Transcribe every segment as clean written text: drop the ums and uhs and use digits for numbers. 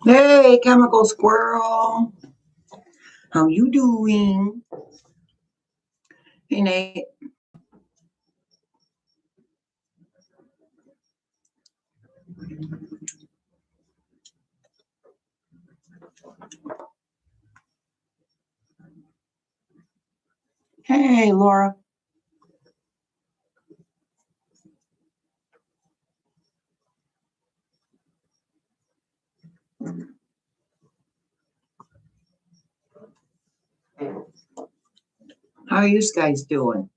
Hey, chemical squirrel. How you doing? Hey, Nate. Hey, Laura. How are you guys doing?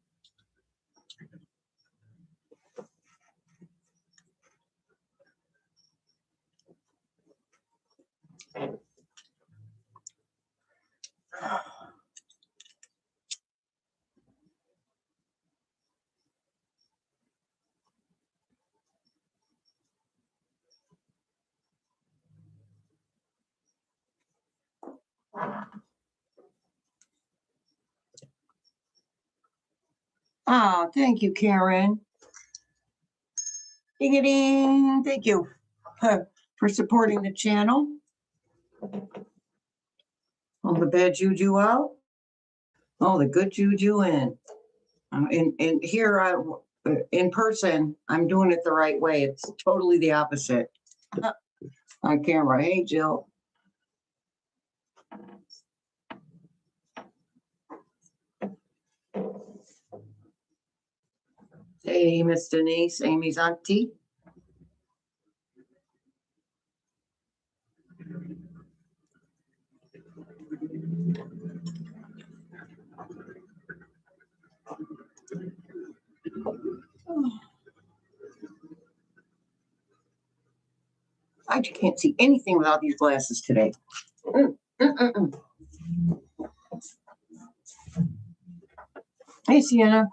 Oh, thank you, Karen. Ding-a-ding. Thank you for supporting the channel. All the bad juju out. Oh, the good juju in. And here in person, I'm doing it the right way. It's totally the opposite on camera. Hey, Jill. Hey, Miss Denise, Amy's auntie. I can't see anything without these glasses today. Hey, Sienna.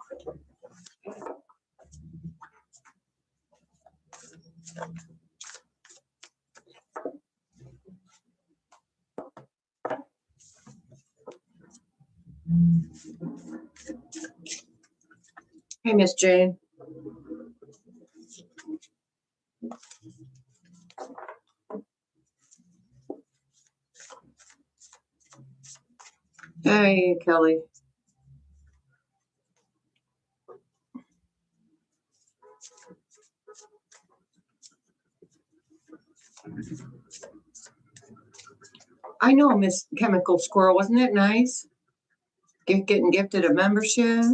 Hey, Miss Jane. Hey, Kelly. I know, Miss Chemical Squirrel. Wasn't it nice? Getting gifted a membership.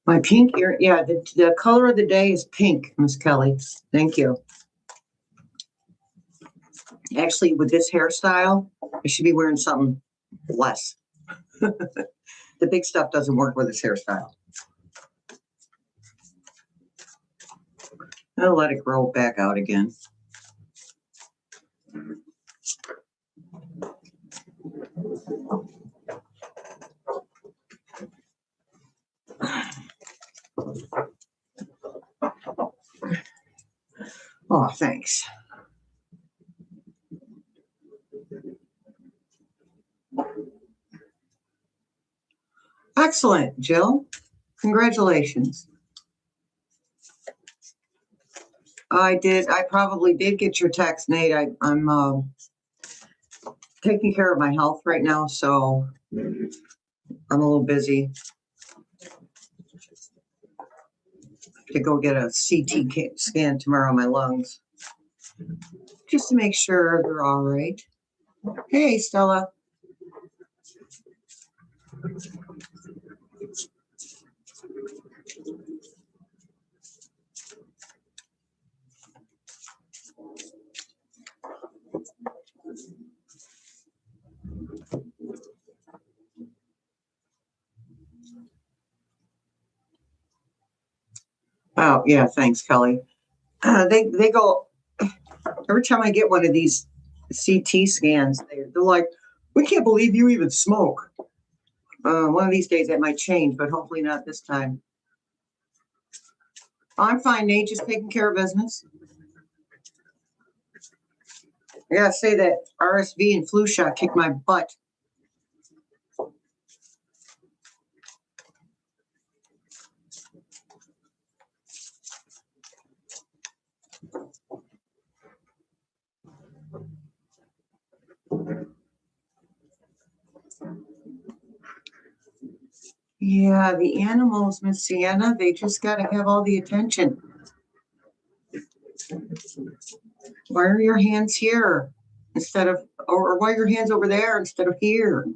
My pink ear, yeah, the color of the day is pink, Miss Kelly. Thank you. Actually, with this hairstyle, I should be wearing something less. The big stuff doesn't work with this hairstyle. I'll let it grow back out again. Oh, thanks. Excellent, Jill. Congratulations. I probably did get your text, Nate. I'm taking care of my health right now, so I'm a little busy to go get a CT scan tomorrow on my lungs, just to make sure they're all right. Hey, Stella. Oh, yeah, thanks, Kelly. They go, every time I get one of these CT scans, they're like, we can't believe you even smoke. One of these days that might change, but hopefully not this time. I'm fine, Nate, just taking care of business. I gotta say that RSV and flu shot kicked my butt. Yeah, the animals, Miss Sienna, they just got to have all the attention. Why are your hands here instead of, or why are your hands over there instead of here?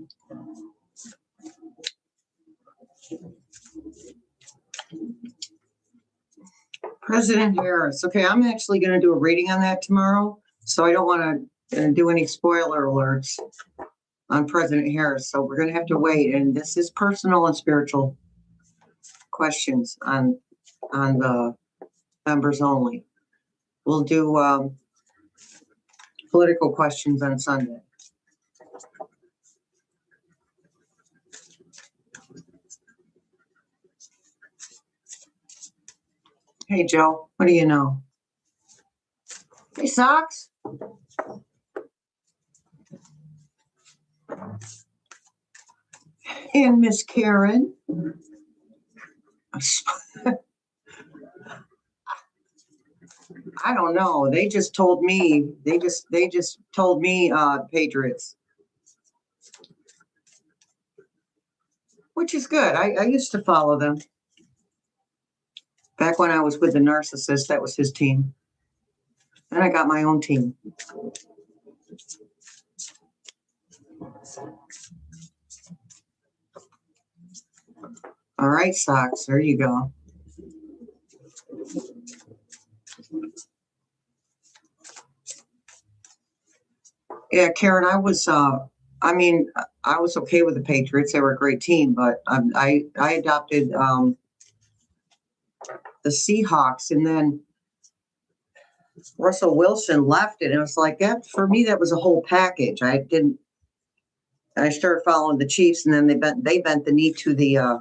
President Harris. Okay, I'm actually going to do a reading on that tomorrow, so I don't want to do any spoiler alerts on President Harris. So we're going to have to wait, and this is personal and spiritual questions on the members only. We'll do political questions on Sunday. Hey, Joe, what do you know? Hey, Socks. And Miss Karen. I don't know. They just told me. They just told me Patriots, which is good. I used to follow them back when I was with the narcissist. That was his team. Then I got my own team. All right, Socks. There you go. Yeah, Karen, I was okay with the Patriots. They were a great team, but I adopted the Seahawks, and then Russell Wilson left it, and it was like that for me. That was a whole package. I started following the Chiefs, and then they bent the knee to the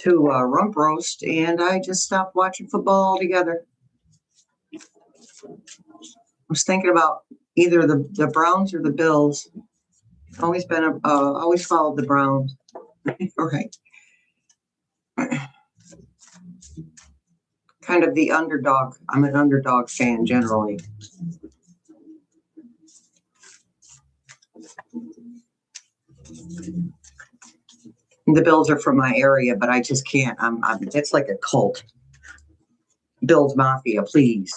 rump roast, and I just stopped watching football altogether. I was thinking about either the Browns or the Bills. Always followed the Browns. All right. Kind of the underdog. I'm an underdog fan generally. The Bills are from my area, but I just can't. It's like a cult. Bills Mafia, please.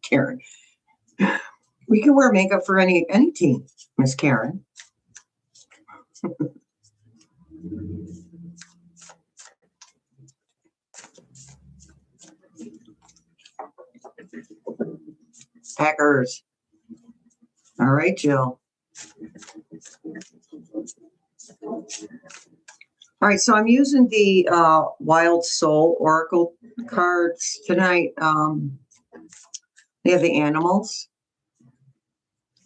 Karen. We can wear makeup for any team, Miss Karen. Packers. All right, Jill. All right, so I'm using the Wild Soul Oracle cards tonight. They have the animals.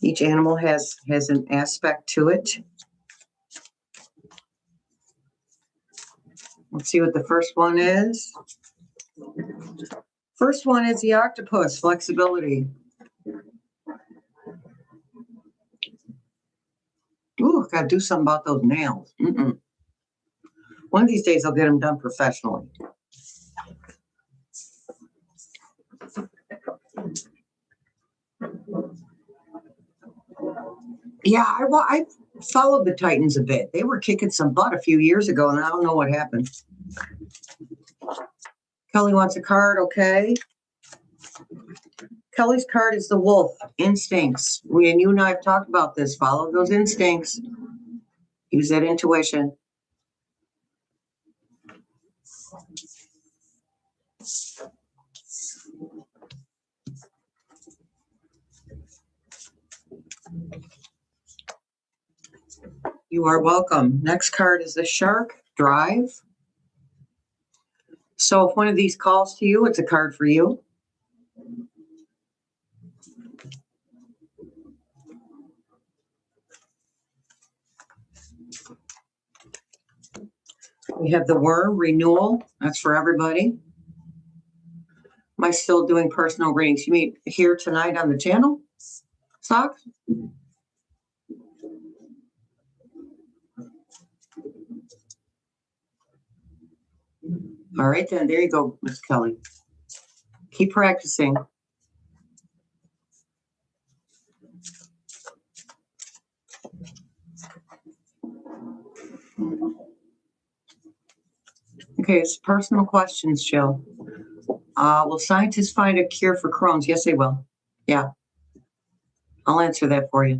Each animal has an aspect to it. Let's see what the first one is. First one is the octopus, flexibility. Ooh, gotta do something about those nails. One of these days I'll get them done professionally. Yeah, I followed the Titans a bit. They were kicking some butt a few years ago, and I don't know what happened. Kelly wants a card, okay. Kelly's card is the wolf, instincts. And you and I have talked about this. Follow those instincts. Use that intuition. You are welcome. Next card is the shark, drive. So if one of these calls to you, it's a card for you. We have the worm, renewal. That's for everybody. Am I still doing personal readings? You mean here tonight on the channel? Sock? All right, then. There you go, Miss Kelly. Keep practicing. Okay, it's personal questions, Jill. Will scientists find a cure for Crohn's? Yes, they will. Yeah. I'll answer that for you.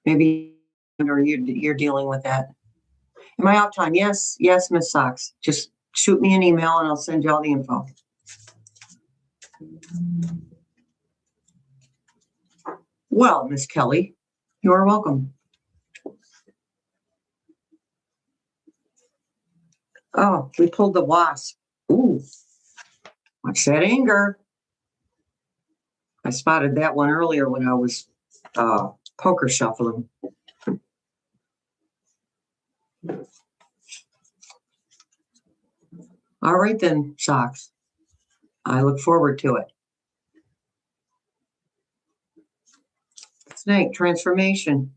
Maybe or you're dealing with that. Am I out time? Yes, yes, Miss Socks. Just shoot me an email and I'll send you all the info. Well, Miss Kelly, you are welcome. Oh, we pulled the wasp. Ooh, what's that anger? I spotted that one earlier when I was poker shuffling. All right then, Socks. I look forward to it. Snake, transformation.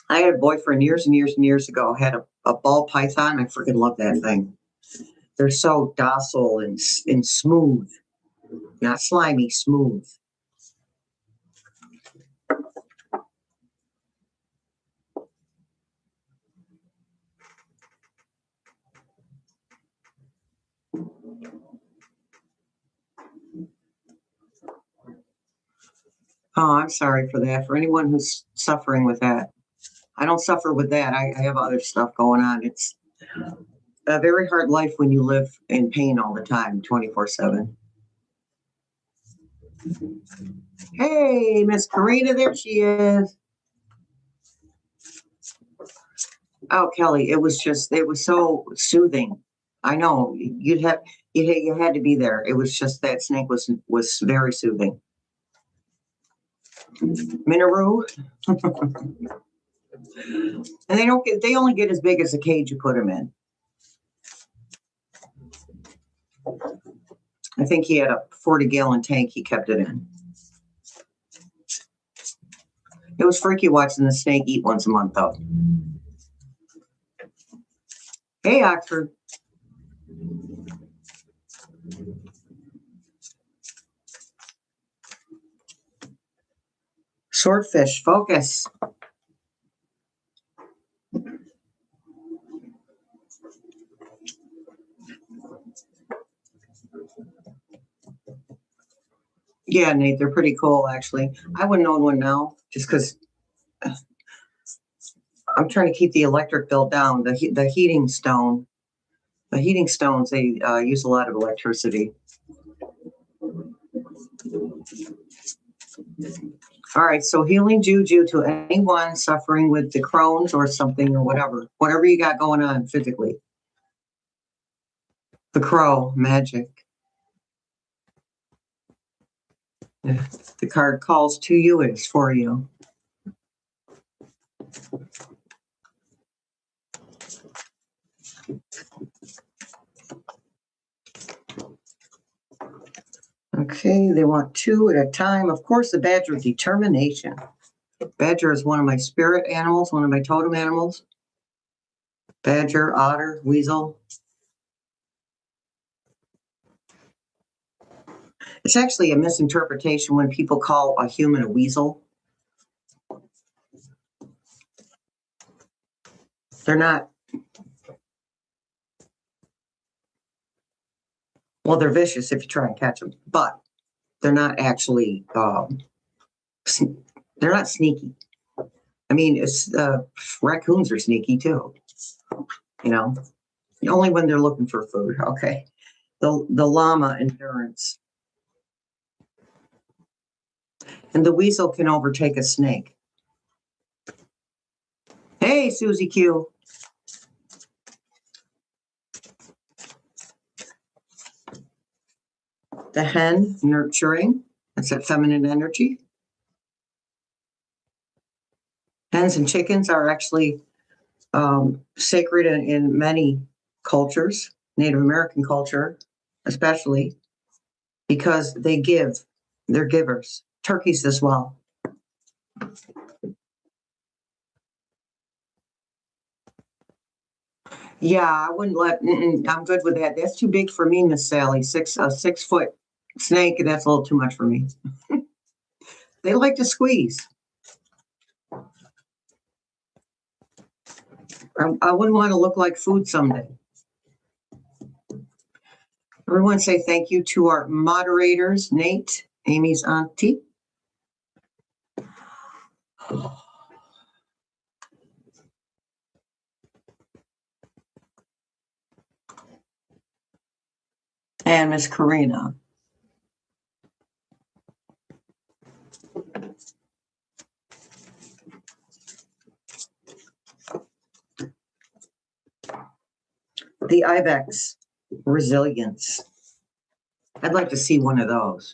I had a boyfriend years and years and years ago, had a ball python. I freaking love that thing. They're so docile and smooth. Not slimy, smooth. Oh, I'm sorry for that. For anyone who's suffering with that. I don't suffer with that. I have other stuff going on. It's a very hard life when you live in pain all the time, 24/7. Hey, Miss Karina, there she is. Oh, Kelly, it was so soothing. I know you had to be there. It was just that snake was very soothing. Minaru. And they only get as big as the cage you put them in. I think he had a 40-gallon tank he kept it in. It was freaky watching the snake eat once a month, though. Hey, Oxford. Swordfish, focus. Yeah, Nate, they're pretty cool, actually. I wouldn't own one now, just because I'm trying to keep the electric bill down. The heating stone, the heating stones, they use a lot of electricity. All right, so healing juju to anyone suffering with the Crohn's or something or whatever you got going on physically. The crow, magic. The card calls to you, it's for you. Okay, they want two at a time. Of course, the badger, determination. Badger is one of my spirit animals, one of my totem animals. Badger, otter, weasel. It's actually a misinterpretation when people call a human a weasel. They're not. Well, they're vicious if you try and catch them, but they're not actually, they're not sneaky. I mean, it's raccoons are sneaky too, you know, only when they're looking for food. Okay. The llama endurance. And the weasel can overtake a snake. Hey, Susie Q. The hen, nurturing. That's that feminine energy. Hens and chickens are actually sacred in many cultures, Native American culture especially, because they give. They're givers. Turkeys as well. Yeah, I wouldn't let. I'm good with that. That's too big for me, Miss Sally. 6 foot snake. That's a little too much for me. They like to squeeze. I wouldn't want to look like food someday. Everyone say thank you to our moderators, Nate, Amy's auntie. And Miss Karina. The ibex, resilience. I'd like to see one of those.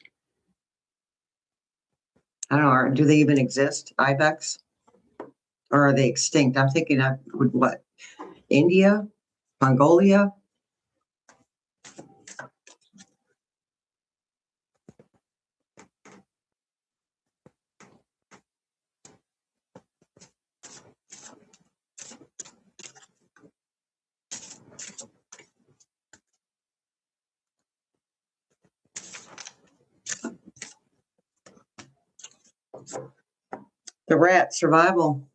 I don't know, do they even exist, ibex? Or are they extinct? I'm thinking of what? India? Mongolia? The rat, survival.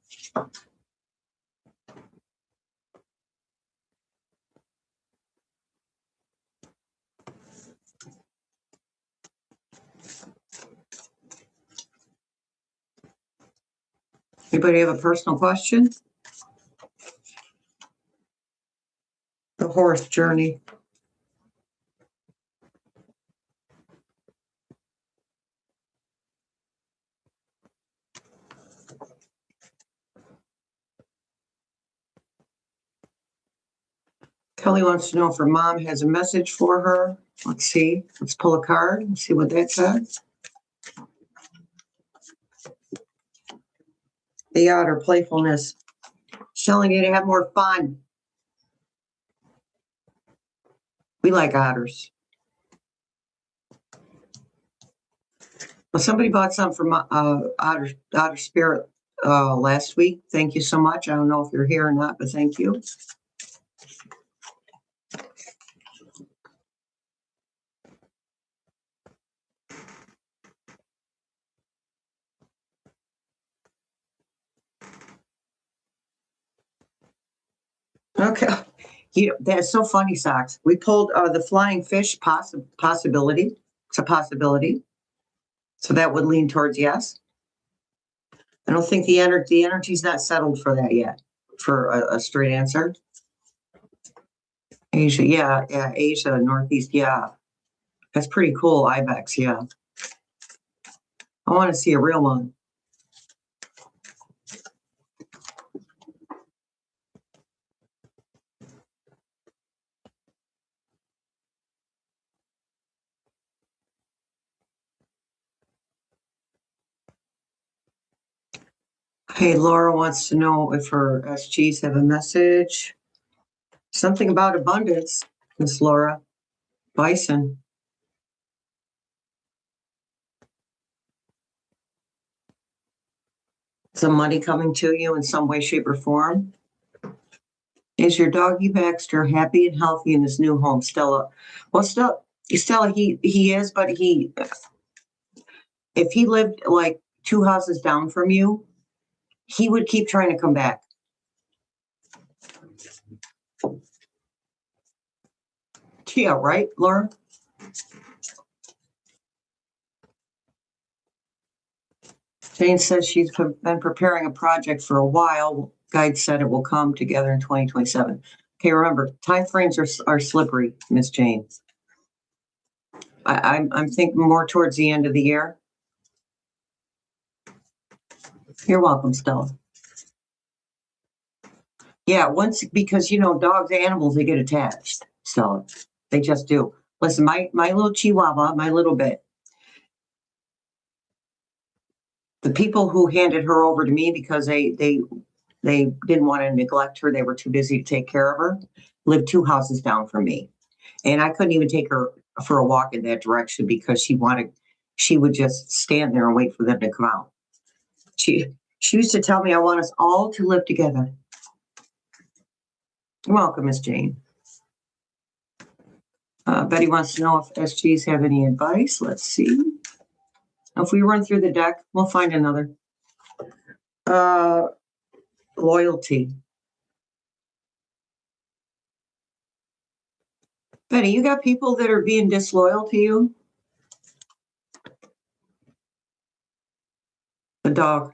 Anybody have a personal question? The horse journey. Kelly wants to know if her mom has a message for her. Let's see. Let's pull a card and see what that says. The otter, playfulness. Shelley, need to have more fun. We like otters. Well, somebody bought some from Otter Spirit last week. Thank you so much. I don't know if you're here or not, but thank you. Okay. That's so funny, Socks. We pulled the flying fish possibility. It's a possibility. So that would lean towards yes. I don't think the energy's not settled for that yet, for a straight answer. Asia, yeah, Asia, Northeast, yeah. That's pretty cool, ibex, yeah. I want to see a real one. Hey, Laura wants to know if her SGs have a message. Something about abundance, Miss Laura. Bison. Some money coming to you in some way, shape, or form. Is your doggy Baxter happy and healthy in his new home, Stella? Well, Stella, he is, but if he lived like 2 houses down from you, he would keep trying to come back. Yeah, right, Laura? Jane says she's been preparing a project for a while. Guide said it will come together in 2027. Okay, remember, time frames are slippery, Miss Jane. I'm thinking more towards the end of the year. You're welcome, Stella. Yeah, because dogs, animals, they get attached, Stella. They just do. Listen, my little Chihuahua, my little bit. The people who handed her over to me because they didn't want to neglect her, they were too busy to take care of her, lived 2 houses down from me. And I couldn't even take her for a walk in that direction because she would just stand there and wait for them to come out. She used to tell me, I want us all to live together. You're welcome, Miss Jane. Betty wants to know if SGs have any advice. Let's see. If we run through the deck, we'll find another. Loyalty. Betty, you got people that are being disloyal to you? The dog.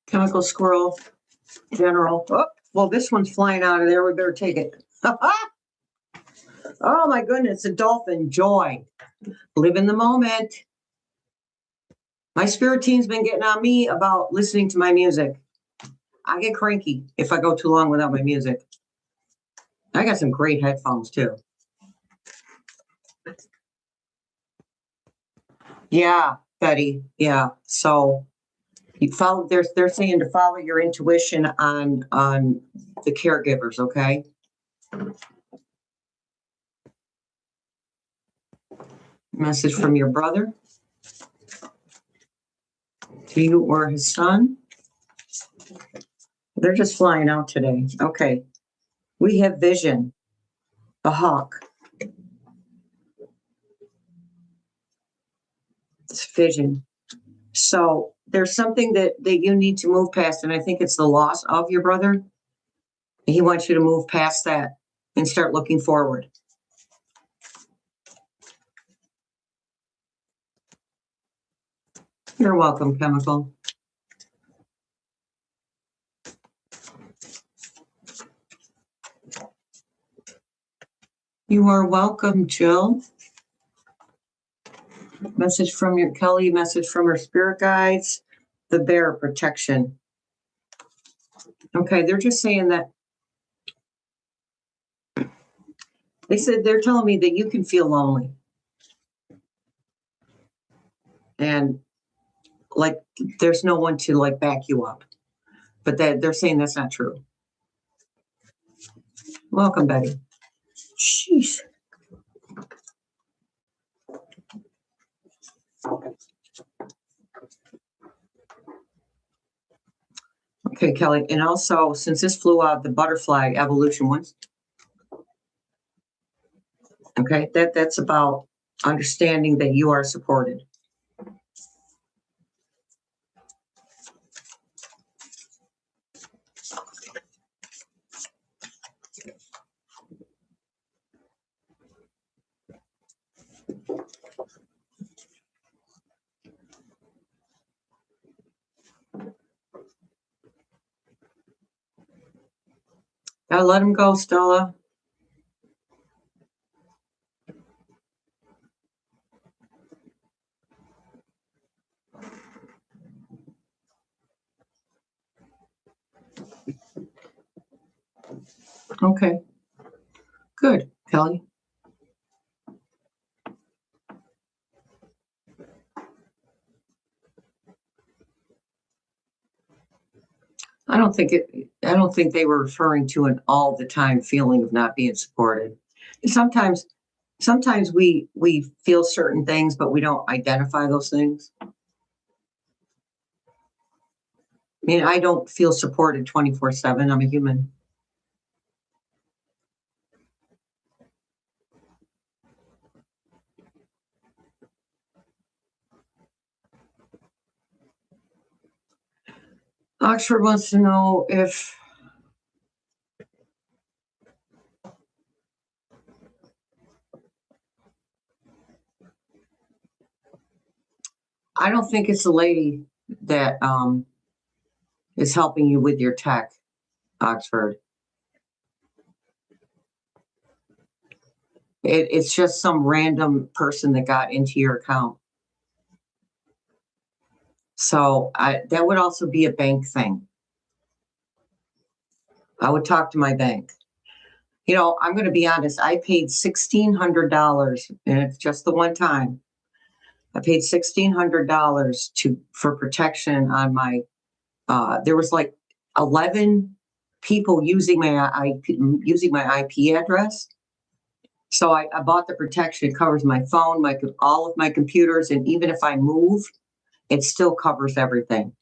Chemical squirrel, general. Oh, well, this one's flying out of there. We better take it. Oh, my goodness. A dolphin. Joy. Live in the moment. My spirit team's been getting on me about listening to my music. I get cranky if I go too long without my music. I got some great headphones, too. Yeah, Betty. Yeah. So you follow. They're saying to follow your intuition on the caregivers. Okay. Message from your brother to you or his son. They're just flying out today. Okay. We have vision. A hawk. It's vision. So there's something that you need to move past, and I think it's the loss of your brother. He wants you to move past that and start looking forward. You're welcome, Chemical. You are welcome, Jill. Message from your Kelly, message from her spirit guides, the bear protection. Okay, they're just saying that they're telling me that you can feel lonely. And like there's no one to like back you up. But they're saying that's not true. Welcome, Betty. Sheesh. Okay, Kelly. And also, since this flew out, the butterfly evolution ones. Okay, that's about understanding that you are supported. Gotta let him go, Stella. Okay. Good, Kelly. I don't think they were referring to an all the time feeling of not being supported. Sometimes we feel certain things, but we don't identify those things. I mean, I don't feel supported 24/7. I'm a human. Oxford wants to know if I don't think it's the lady that is helping you with your tech, Oxford. It's just some random person that got into your account. So that would also be a bank thing. I would talk to my bank. You know, I'm going to be honest. I paid $1,600, and it's just the one time. I paid $1,600 for protection on my. There was like 11 people using my IP address. So I bought the protection. It covers my phone, all of my computers, and even if I move, it still covers everything.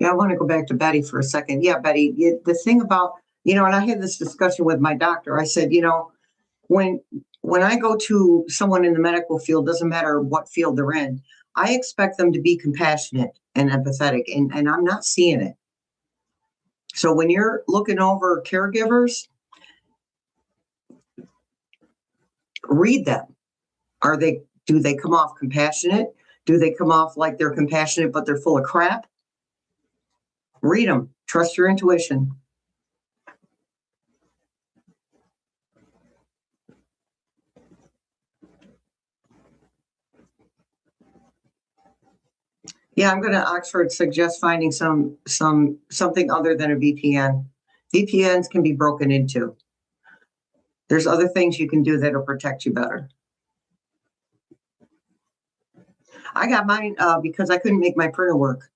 Yeah, I want to go back to Betty for a second. Yeah, Betty, the thing about, and I had this discussion with my doctor. I said, when I go to someone in the medical field, doesn't matter what field they're in, I expect them to be compassionate and empathetic, and I'm not seeing it. So when you're looking over caregivers, read them. Do they come off compassionate? Do they come off like they're compassionate, but they're full of crap? Read them. Trust your intuition. Yeah, I'm going to Oxford suggest finding something other than a VPN. VPNs can be broken into. There's other things you can do that'll protect you better. I got mine because I couldn't make my printer work.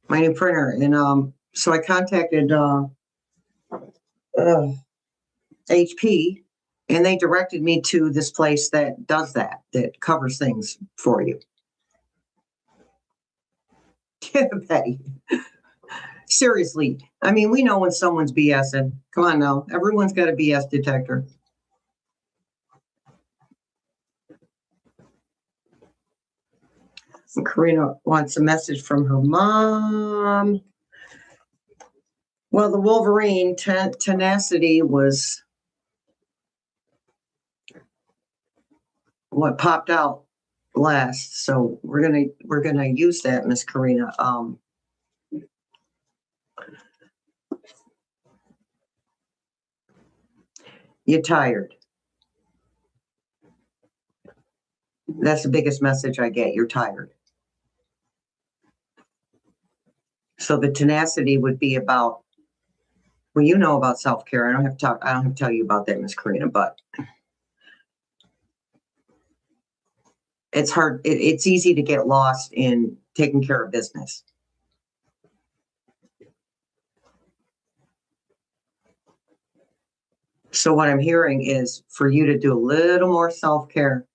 My new printer, and so I contacted HP, and they directed me to this place that does that covers things for you. Betty. Seriously, I mean, we know when someone's BSing. Come on now, everyone's got a BS detector. And Karina wants a message from her mom. Well, the Wolverine tenacity was what popped out last, so we're gonna use that, Miss Karina. You're tired. That's the biggest message I get. You're tired. So the tenacity would be about, well, you know about self-care. I don't have to tell you about that, Miss Karina, but it's hard. It's easy to get lost in taking care of business. So what I'm hearing is for you to do a little more self-care.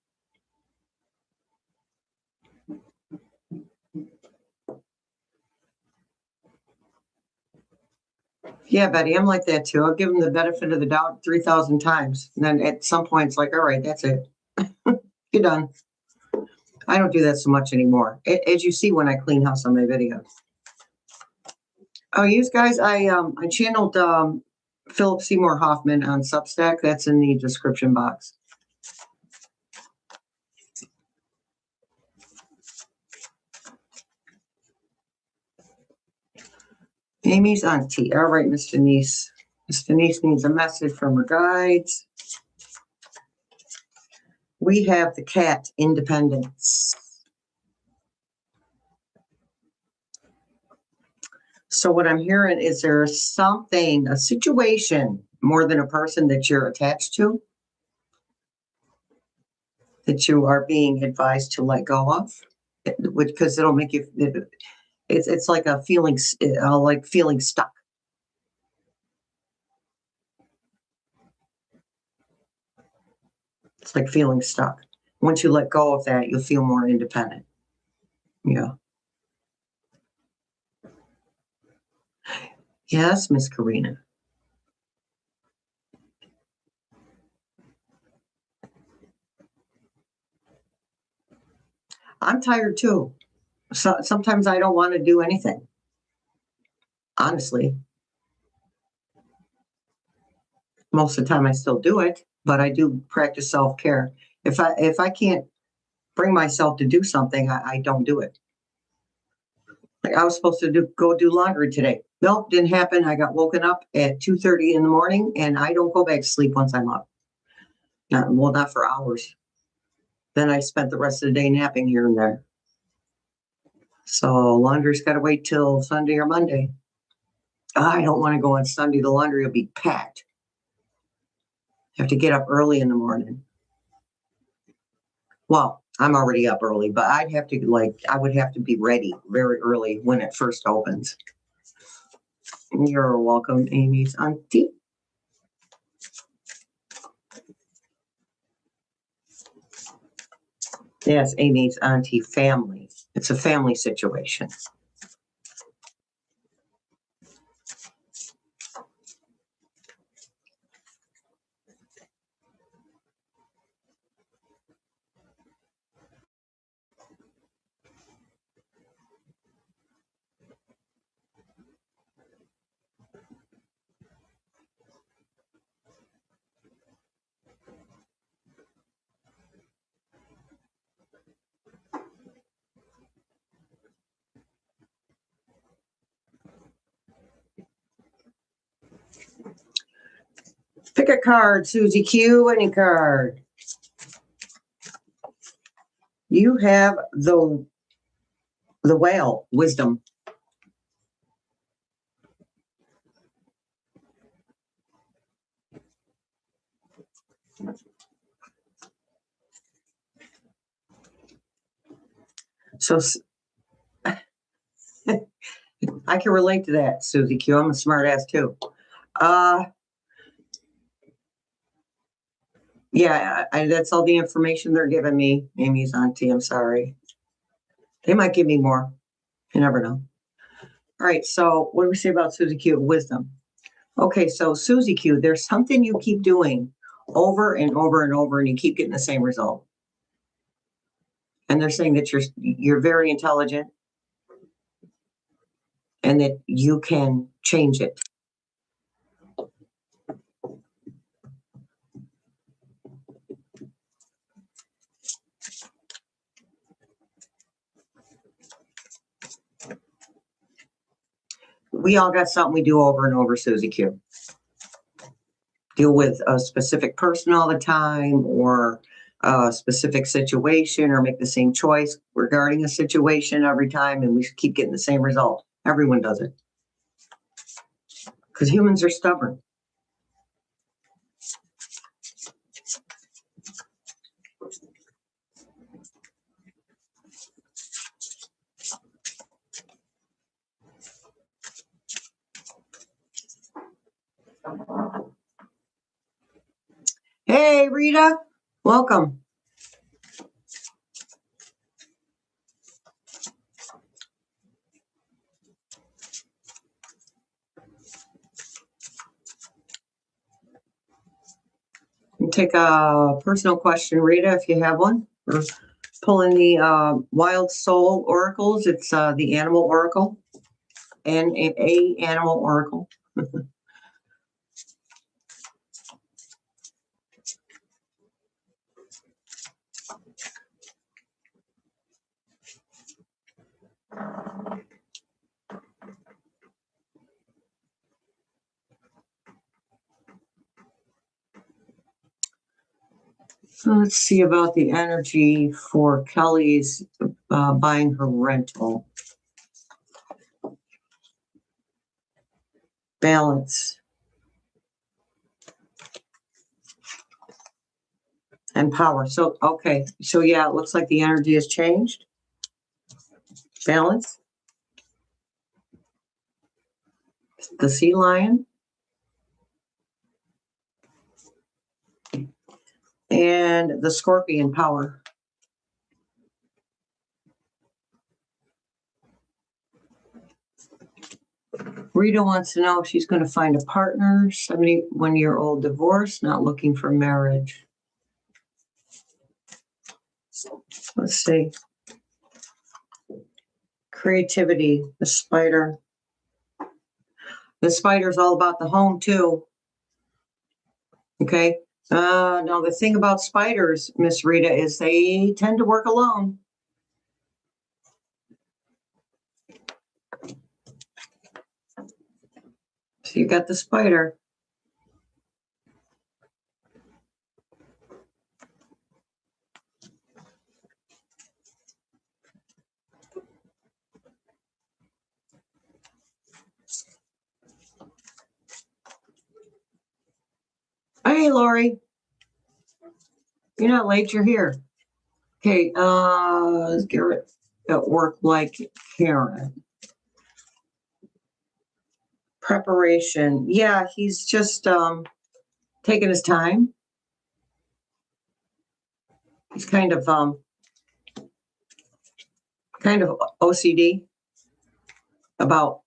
Yeah, Betty, I'm like that too. I'll give them the benefit of the doubt 3,000 times. And then at some point, it's like, all right, that's it. You're done. I don't do that so much anymore. As you see when I clean house on my videos. Oh, you guys, I channeled Philip Seymour Hoffman on Substack. That's in the description box. Amy's auntie. All right, Miss Denise. Miss Denise needs a message from her guides. we have the cat, independence. So what I'm hearing is there something, a situation more than a person that you're attached to, that you are being advised to let go of, because it'll make you, it's like a feeling, like feeling stuck. It's like feeling stuck. Once you let go of that, you'll feel more independent. Yeah. Yes, Miss Karina. I'm tired too. So sometimes I don't want to do anything. Honestly. Most of the time I still do it, but I do practice self-care. If I can't bring myself to do something, I don't do it. Like I was supposed to go do laundry today. Nope, didn't happen. I got woken up at 2:30 in the morning, and I don't go back to sleep once I'm up. Not for hours. Then I spent the rest of the day napping here and there. So laundry's got to wait till Sunday or Monday. I don't want to go on Sunday. The laundry will be packed. I have to get up early in the morning. Well, I'm already up early, but I would have to be ready very early when it first opens. You're welcome, Amy's auntie. Yes, Amy's auntie family. It's a family situation. Pick a card, Susie Q, any card. You have the whale, wisdom. So I can relate to that, Susie Q. I'm a smart ass too. Yeah, that's all the information they're giving me, Amy's auntie. I'm sorry. They might give me more. You never know. All right, so what do we say about Susie Q? Wisdom. Okay, so Susie Q, there's something you keep doing over and over and over, and you keep getting the same result. And they're saying that you're very intelligent and that you can change it. We all got something we do over and over, Susie Q. Deal with a specific person all the time, or a specific situation, or make the same choice regarding a situation every time, and we keep getting the same result. Everyone does it. Because humans are stubborn. Hey, Rita, welcome. Take a personal question, Rita, if you have one. Or pull in the Wild Soul Oracles. It's the Animal Oracle and a Animal Oracle. So let's see about the energy for Kelly's buying her rental. Balance. And power. So, okay. So, yeah, it looks like the energy has changed. Balance. The sea lion. And the scorpion, power. Rita wants to know if she's going to find a partner, 71-year-old divorce, not looking for marriage. Let's see. Creativity, the spider. The spider's all about the home, too. Okay. Now, the thing about spiders, Miss Rita, is they tend to work alone. So you got the spider. Hey, Lori. You're not late, you're here. Okay, Garrett at work like Karen. Preparation. Yeah, he's just taking his time. He's kind of OCD about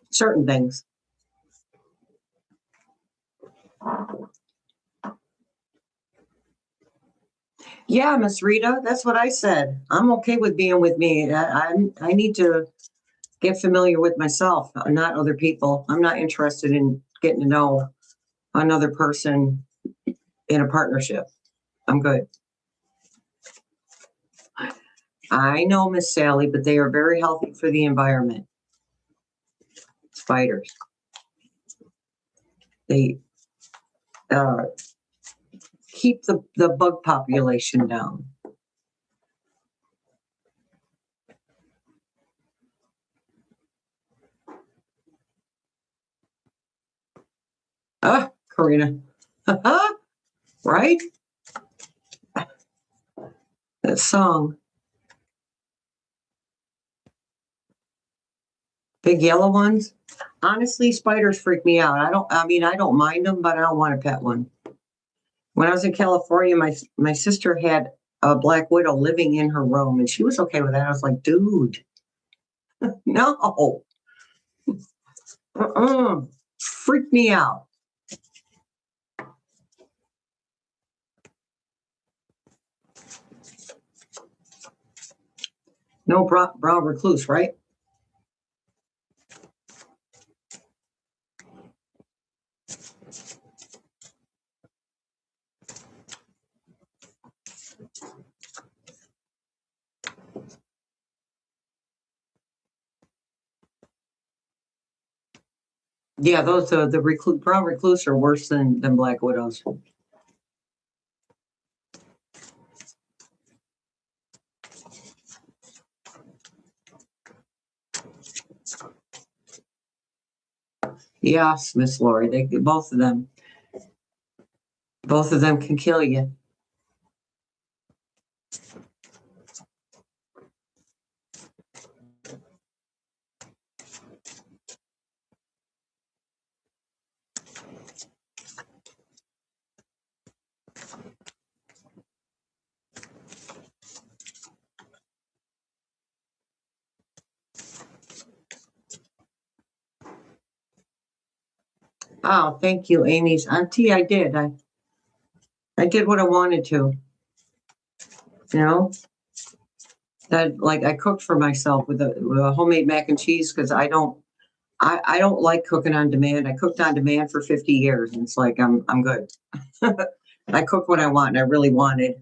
certain things. Yeah, Miss Rita, that's what I said. I'm okay with being with me. I need to get familiar with myself, not other people. I'm not interested in getting to know another person in a partnership. I'm good. I know, Miss Sally, but they are very healthy for the environment. Spiders. They keep the bug population down. Karina. Right? That song. Big yellow ones. Honestly, spiders freak me out. I don't mind them, but I don't want to pet one. When I was in California, my sister had a black widow living in her room, and she was okay with that. I was like, dude, no. Freak me out. No brown recluse, right? Yeah, those the brown recluse are worse than black widows. Yes, Miss Lori, they both of them can kill you. Oh, thank you, Amy's auntie. I did what I wanted to. You know, that like I cooked for myself with a homemade mac and cheese because I don't like cooking on demand. I cooked on demand for 50 years, and it's like I'm good. I cook what I want, and I really wanted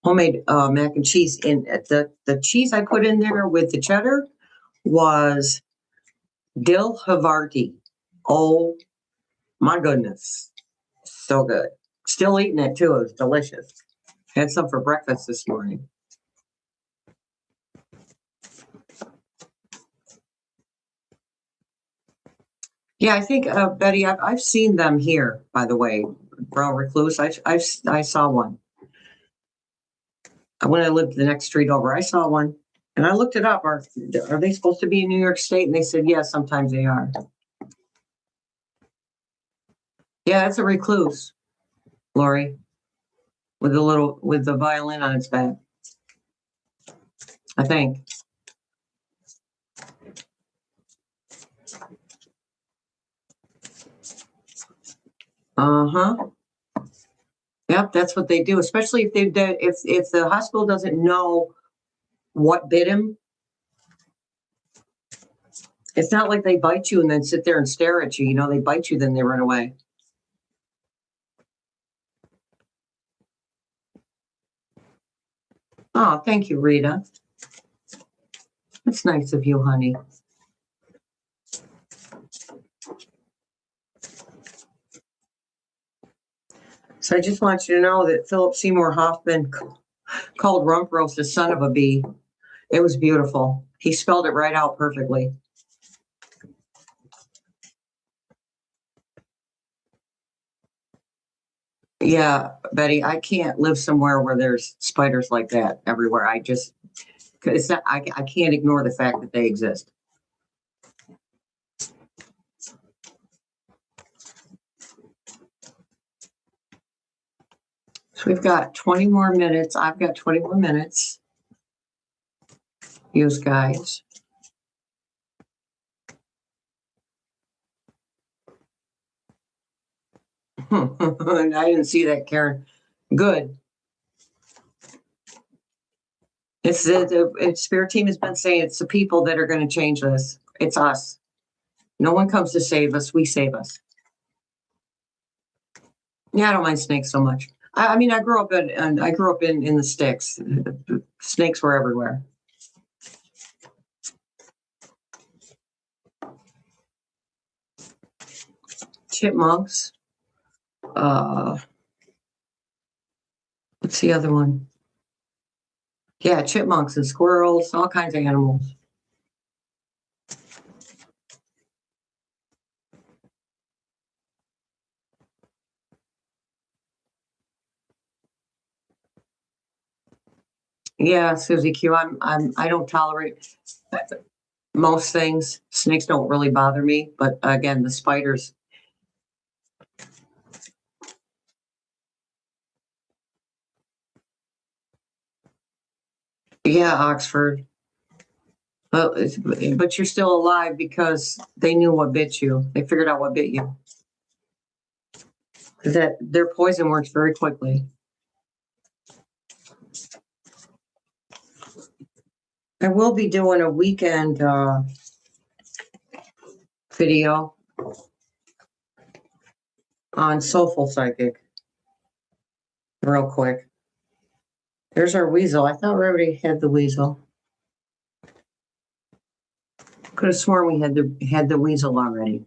homemade mac and cheese. And the cheese I put in there with the cheddar was dill Havarti. Oh My goodness. So good. Still eating it too. It was delicious. Had some for breakfast this morning. Yeah, I think, Betty, I've seen them here, by the way. Brown recluse. I saw one. When I lived the next street over, I saw one. And I looked it up. Are they supposed to be in New York State? And they said, yes, sometimes they are. Yeah, it's a recluse, Lori, with the violin on its back. I think. Uh-huh. Yep, that's what they do, especially if if the hospital doesn't know what bit him. It's not like they bite you and then sit there and stare at you. You know, they bite you, then they run away. Oh, thank you, Rita. That's nice of you, honey. So I just want you to know that Philip Seymour Hoffman called rump roast the son of a bee. It was beautiful. He spelled it right out perfectly. Yeah, Betty, I can't live somewhere where there's spiders like that everywhere. I can't ignore the fact that they exist. So we've got 20 more minutes. I've got 20 more minutes. Use guides. I didn't see that, Karen. Good. It's the spirit team has been saying it's the people that are going to change this. It's us. No one comes to save us. We save us. Yeah, I don't mind snakes so much. I mean, I grew up in the sticks. Snakes were everywhere. Chipmunks. What's the other one? Yeah, chipmunks and squirrels, all kinds of animals. Yeah, Susie Q. I don't tolerate most things. Snakes don't really bother me, but again, the spiders. Yeah, Oxford. But you're still alive because they knew what bit you. They figured out what bit you. That their poison works very quickly. I will be doing a weekend video on Soulful Psychic. Real quick. There's our weasel. I thought we already had the weasel. Could have sworn we had the weasel already.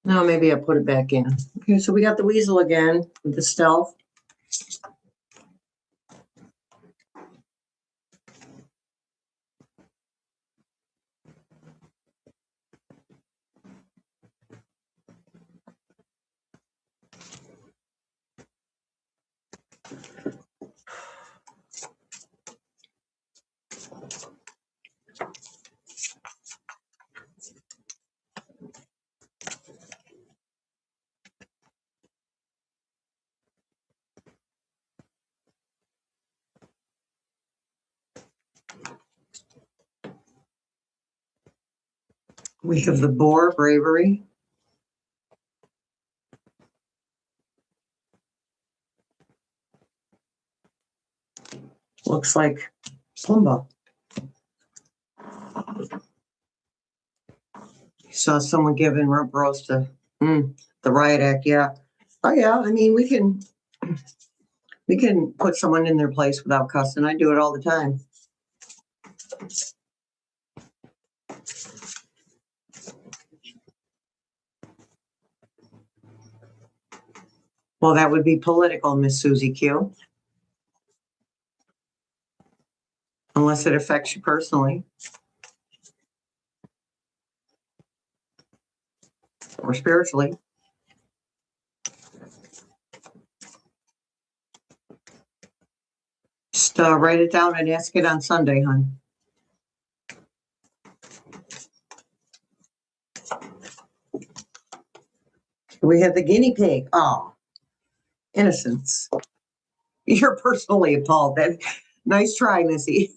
No, maybe I put it back in. Okay, so we got the weasel again with the stealth. We have the boar, bravery. Looks like Pumbaa. Saw someone giving rump roast to the riot act. Yeah. Oh yeah. I mean, we can put someone in their place without cussing. I do it all the time. Well, that would be political, Miss Susie Q. Unless it affects you personally. Or spiritually. Just write it down and ask it on Sunday, hon. We have the guinea pig. Oh, innocence. You're personally appalled. Nice try, Missy.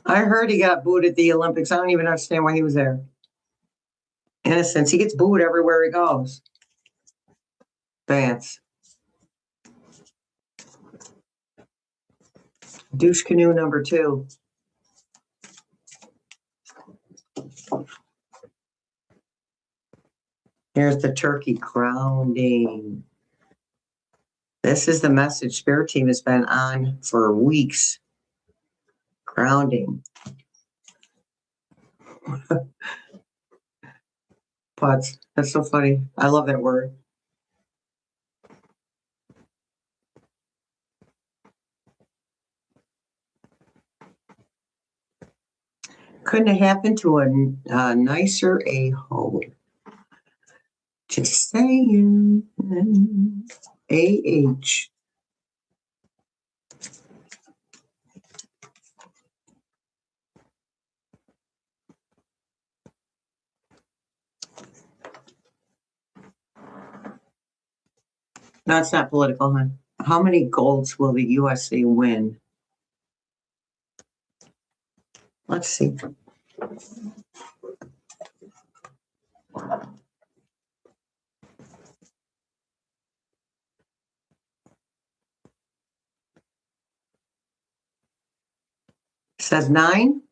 I heard he got booed at the Olympics. I don't even understand why he was there. Innocence. He gets booed everywhere he goes. Dance. Douche canoe number 2. Here's the turkey grounding. This is the message Spirit Team has been on for weeks. Grounding. Putz. That's so funny. I love that word. Couldn't have happened to a nicer a-hole. Just saying. A-H. No, it's not political, hon. How many golds will the USA win? Let's see. It says 9.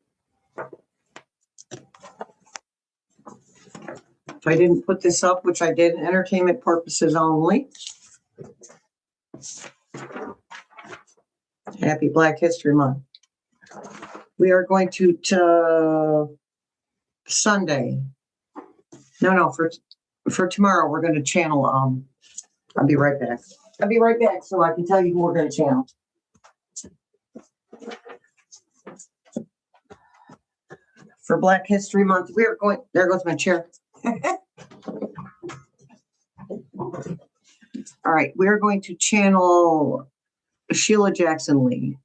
If I didn't put this up, which I did, entertainment purposes only. Happy Black History Month. We are going to Sunday. No, for tomorrow, we're going to channel. I'll be right back. I'll be right back so I can tell you who we're going to channel. For Black History Month, we are going, there goes my chair. All right, we're going to channel Sheila Jackson Lee,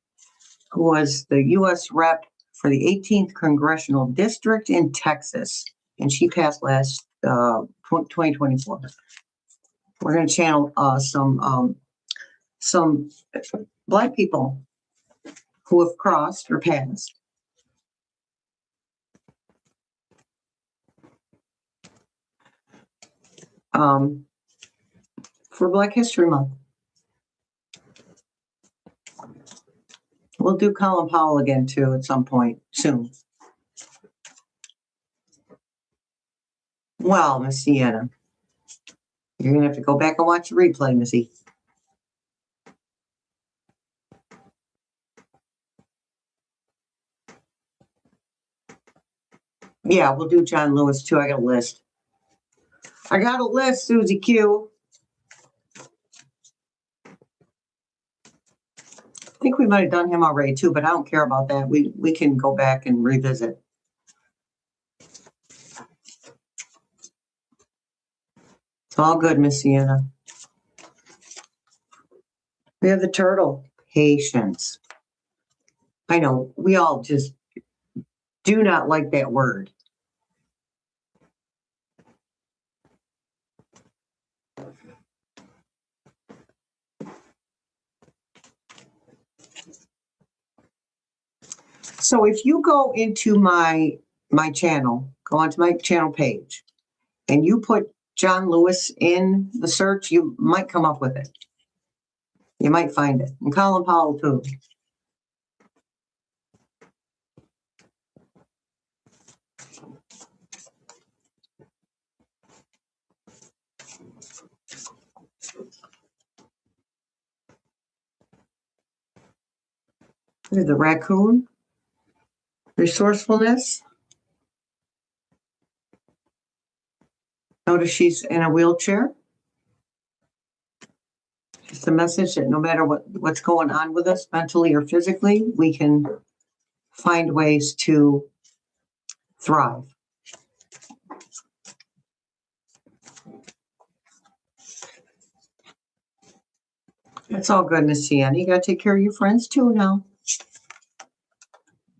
who was the U.S. rep for the 18th Congressional District in Texas, and she passed last 2024. We're going to channel some Black people who have crossed or passed. For Black History Month. We'll do Colin Powell again, too, at some point soon. Well, Miss Sienna, you're going to have to go back and watch the replay, Missy. Yeah, we'll do John Lewis, too. I got a list. Susie Q. I think we might have done him already, too, but I don't care about that. We can go back and revisit. It's all good, Miss Sienna. We have the turtle. Patience. I know, we all just do not like that word. So if you go into my channel, go onto my channel page, and you put John Lewis in the search, you might come up with it. You might find it. And Colin Powell, too. There's the raccoon. Resourcefulness. Notice she's in a wheelchair. Just a message that no matter what's going on with us mentally or physically, we can find ways to thrive. It's all good, Miss Sienna. You got to take care of your friends too now.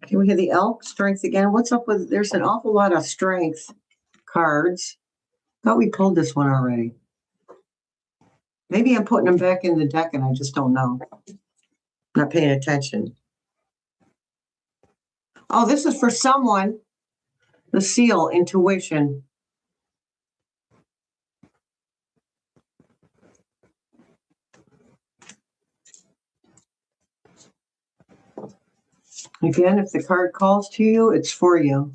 Can we hear the elk strength again? What's up with, there's an awful lot of strength cards. Thought we pulled this one already. Maybe I'm putting them back in the deck and I just don't know. Not paying attention. Oh, this is for someone. The seal, intuition. Again, if the card calls to you, it's for you.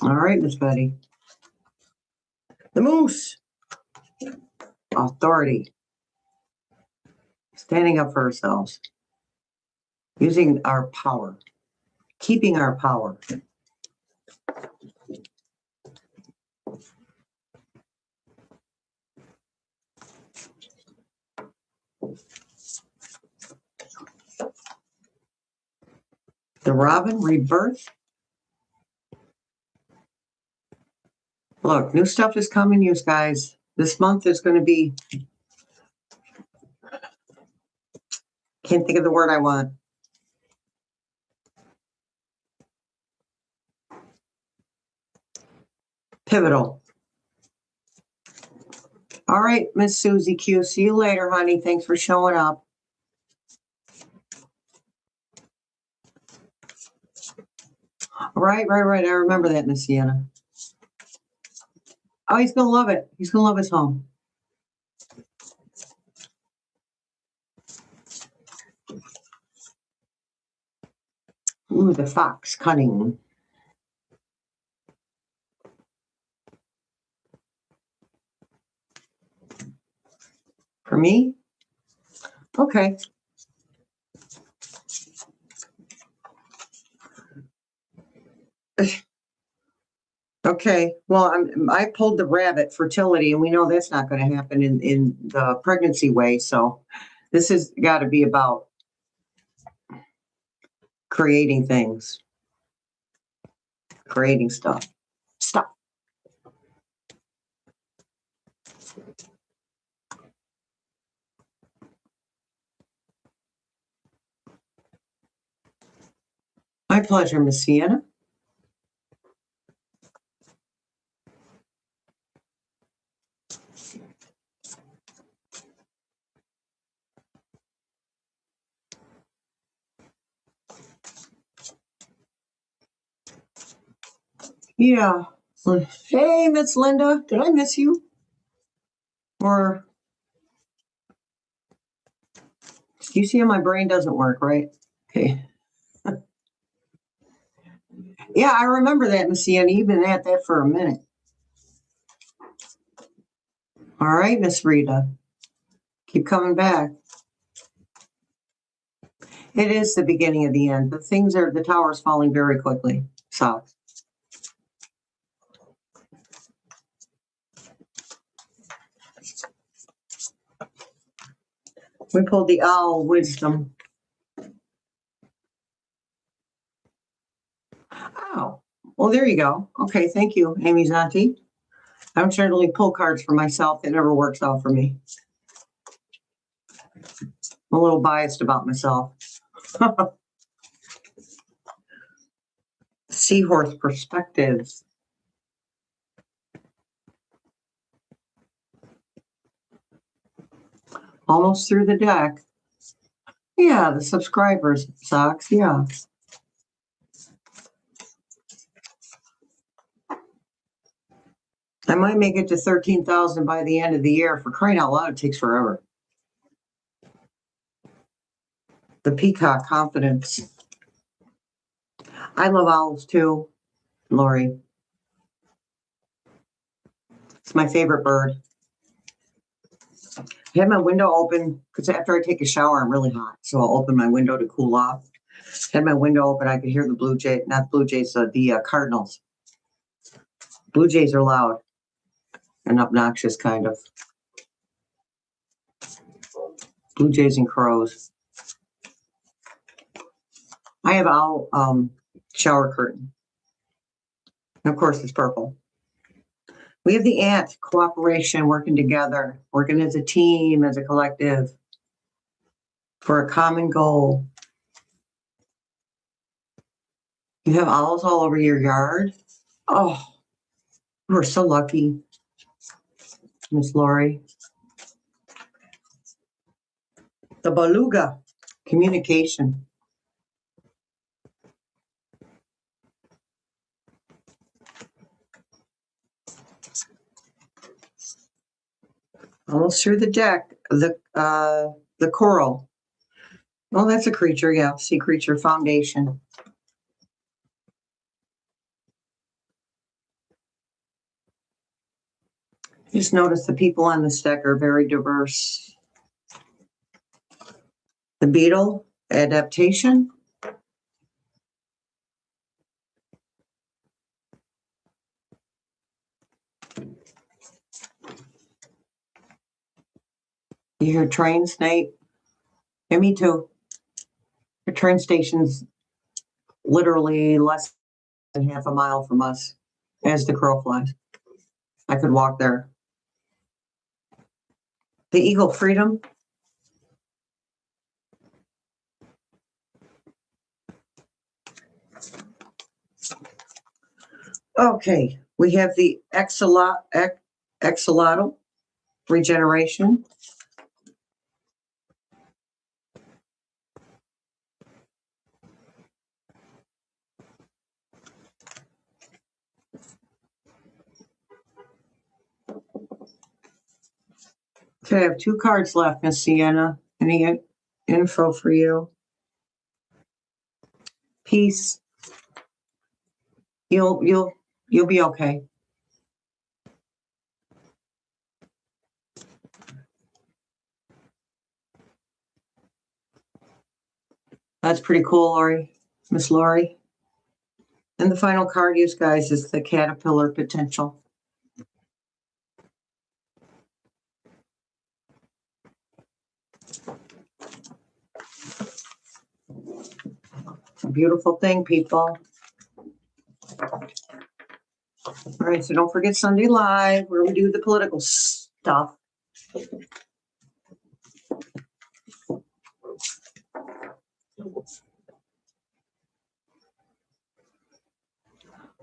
All right, Miss Betty. The moose. Authority. Standing up for ourselves. Using our power. Keeping our power. The robin, rebirth. Look, new stuff is coming, you guys. This month is going to be, can't think of the word I want. Pivotal. All right, Miss Susie Q. See you later, honey. Thanks for showing up. Right. I remember that, Miss Sienna. Oh, he's going to love it. He's going to love his home. Ooh, the fox, cunning. For me? Okay. Okay, well, I pulled the rabbit, fertility, and we know that's not going to happen in the pregnancy way. So this has got to be about creating things, creating stuff. Stop. My pleasure, Miss Sienna. Yeah. Hey, Miss Linda, did I miss you? Or you see how my brain doesn't work, right? Okay. Yeah, I remember that, Miss Sienna. You've been at that for a minute. All right, Miss Rita. Keep coming back. It is the beginning of the end. The tower's falling very quickly. So. We pulled the owl wisdom. Oh, well, there you go. Okay, thank you, Amy's auntie. I don't generally pull cards for myself. It never works out for me. I'm a little biased about myself. Seahorse perspectives. Almost through the deck. Yeah, the subscribers socks. Yeah. I might make it to 13,000 by the end of the year. For crying out loud, it takes forever. The peacock, confidence. I love owls too, Lori. It's my favorite bird. I have my window open because after I take a shower, I'm really hot. So I'll open my window to cool off. I had my window open. I could hear the blue jay, not blue jays, the cardinals. Blue jays are loud and obnoxious, kind of. Blue jays and crows. I have owl shower curtain. And of course, it's purple. We have the ant, cooperation, working together, working as a team, as a collective, for a common goal. You have owls all over your yard. Oh, we're so lucky, Miss Lori. The beluga, communication. Almost through the deck, the coral. Oh, that's a creature, yeah, sea creature, foundation. Just notice the people on this deck are very diverse. The beetle, adaptation. You hear trains, Nate? Yeah, me too. The train station's literally less than half a mile from us as the crow flies. I could walk there. The eagle, freedom. Okay, we have the axolotl, regeneration. Okay, I have 2 cards left, Miss Sienna. Any info for you? Peace. You'll be okay. That's pretty cool, Lori, Miss Lori. And the final card, you guys, is the caterpillar potential. It's a beautiful thing, people. All right, so don't forget Sunday Live, where we do the political stuff.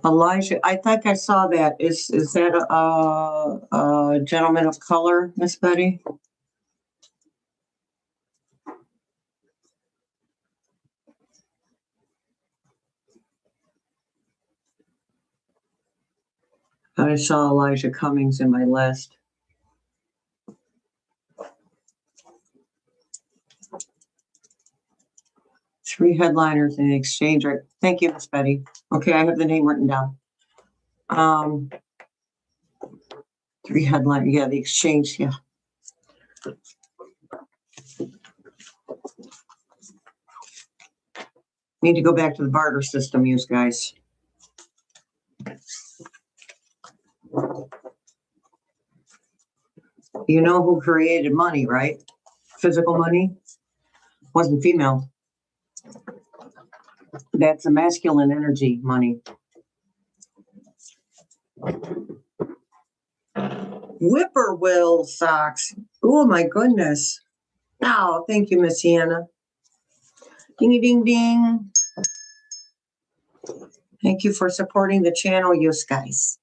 Elijah, I think I saw that. Is that a gentleman of color, Miss Betty? I saw Elijah Cummings in my list. Three headliners in the exchange rate. Thank you, Miss Betty. Okay, I have the name written down. 3 headline. Yeah, the exchange. Yeah. Need to go back to the barter system, you guys. You know who created money, right? Physical money wasn't female. That's a masculine energy money. Whippoorwill socks. Oh my goodness. Oh, thank you, Miss Sienna. Ding ding ding. Thank you for supporting the channel, you guys.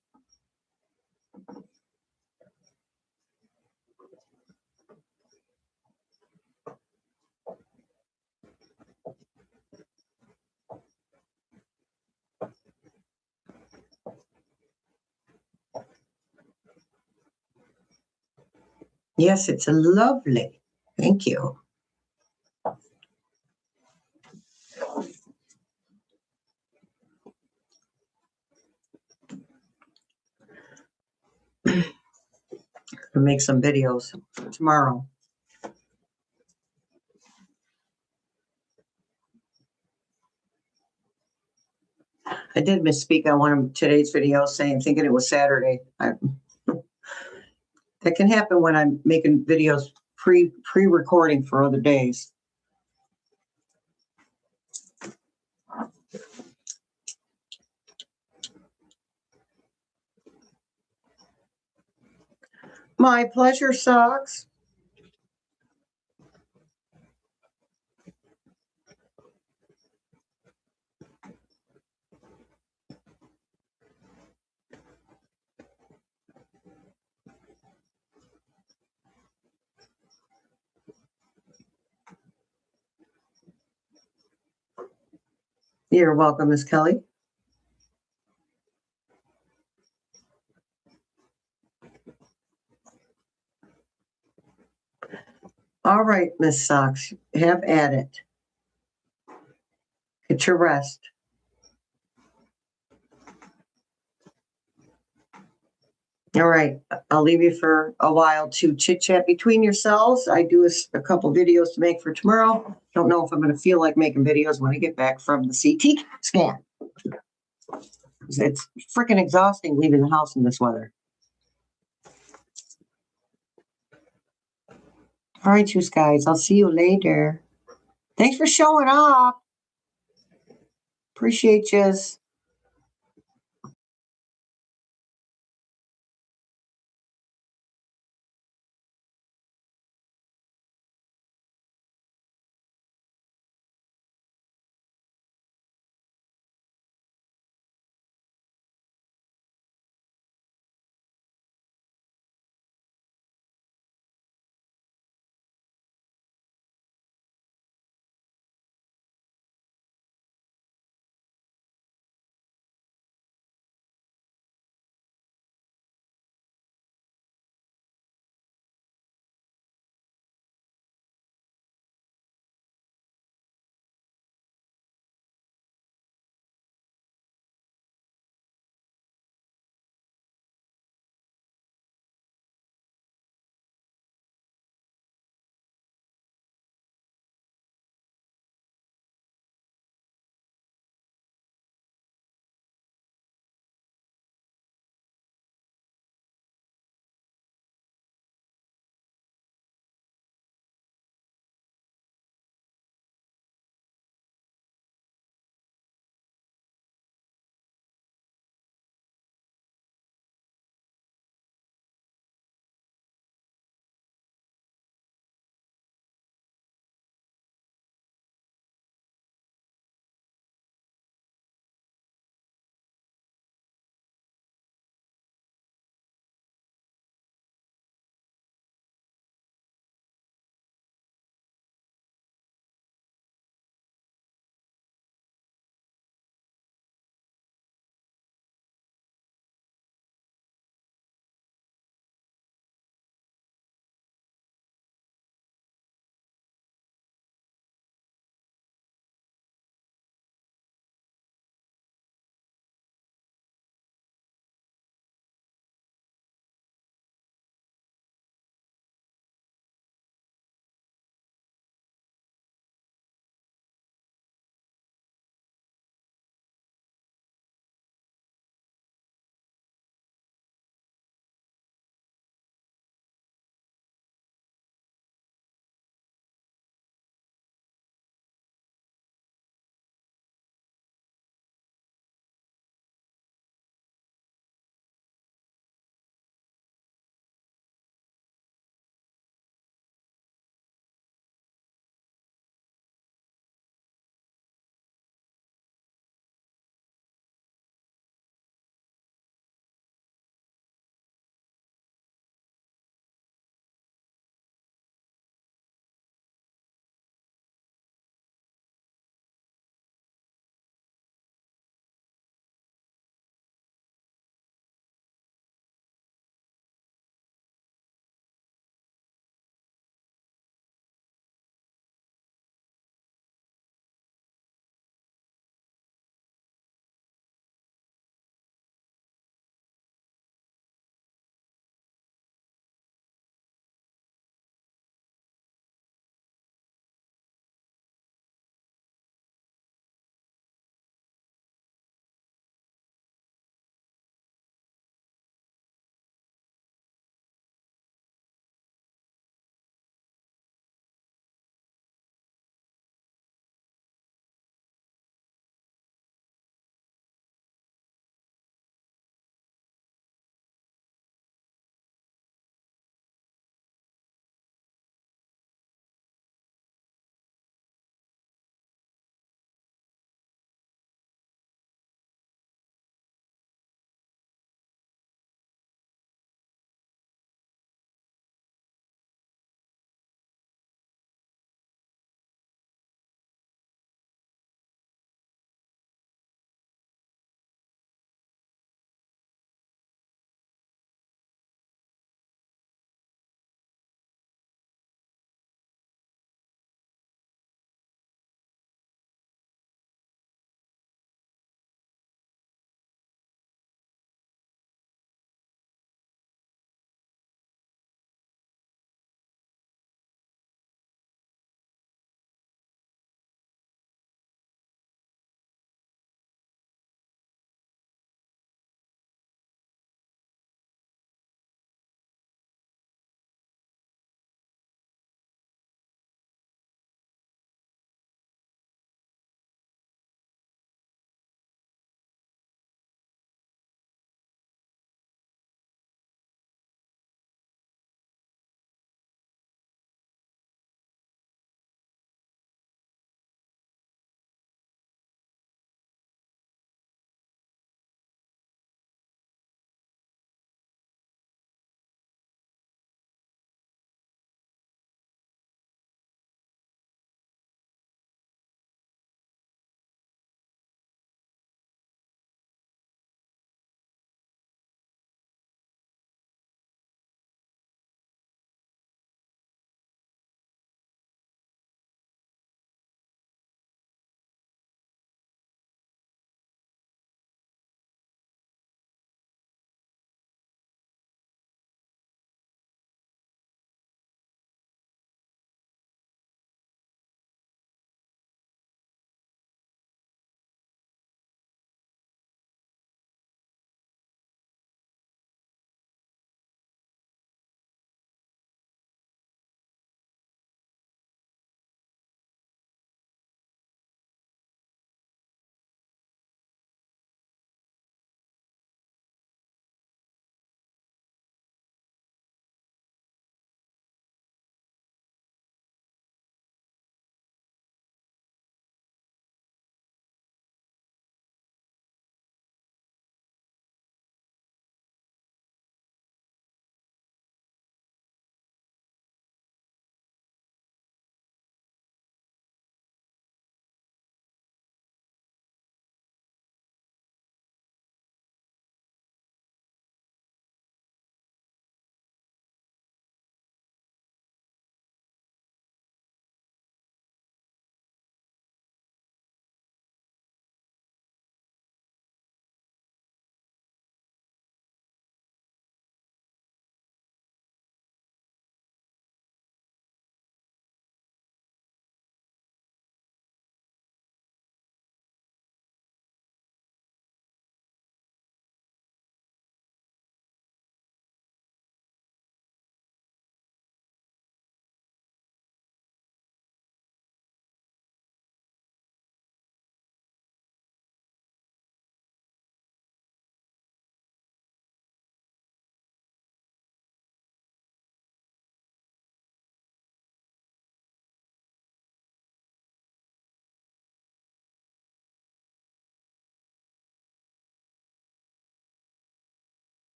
Yes, it's lovely. Thank you. To make some videos tomorrow. I did misspeak on one of today's videos thinking it was Saturday. That can happen when I'm making videos pre-recording for other days. My pleasure, Socks. You're welcome, Miss Kelly. All right, Miss Socks, have at it. Get your rest. All right, I'll leave you for a while to chit-chat between yourselves. I do a couple videos to make for tomorrow. Don't know if I'm going to feel like making videos when I get back from the CT scan. It's freaking exhausting leaving the house in this weather. All right, you guys, I'll see you later. Thanks for showing up. Appreciate yous.